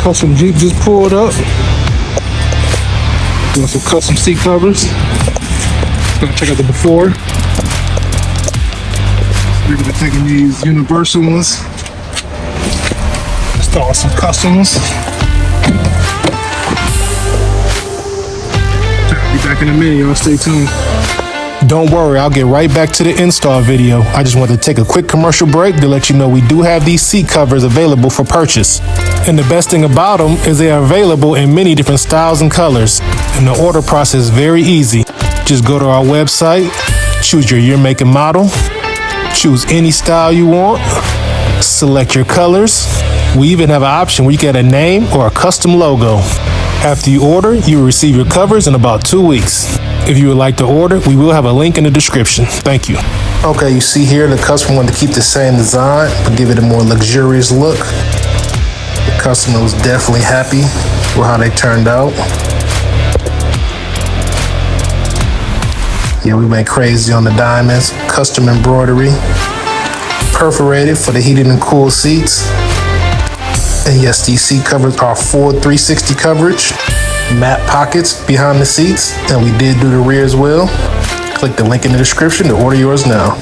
custom Jeep just pulled up. Doing some custom seat covers. Gonna check out the before. We're gonna be taking these universal ones, install some custom ones. I'll be back in a minute, y'all. Stay tuned. Don't worry, I'll get right back to the install video. I just want to take a quick commercial break to let you know we do have these seat covers available for purchase. And the best thing about them is they are available in many different styles and colors. And the order process is very easy. Just go to our website, choose your year, make, and model, choose any style you want, select your colors. We even have an option where you get a name or a custom logo. After you order, you will receive your covers in about 2 weeks. If you would like to order, we will have a link in the description. Thank you. Okay, you see here the customer wanted to keep the same design, but give it a more luxurious look. The customer was definitely happy with how they turned out. Yeah, we went crazy on the diamonds, custom embroidery, perforated for the heated and cooled seats. And yes, these seat covers are full 360 coverage, matte pockets behind the seats, and we did do the rear as well. Click the link in the description to order yours now.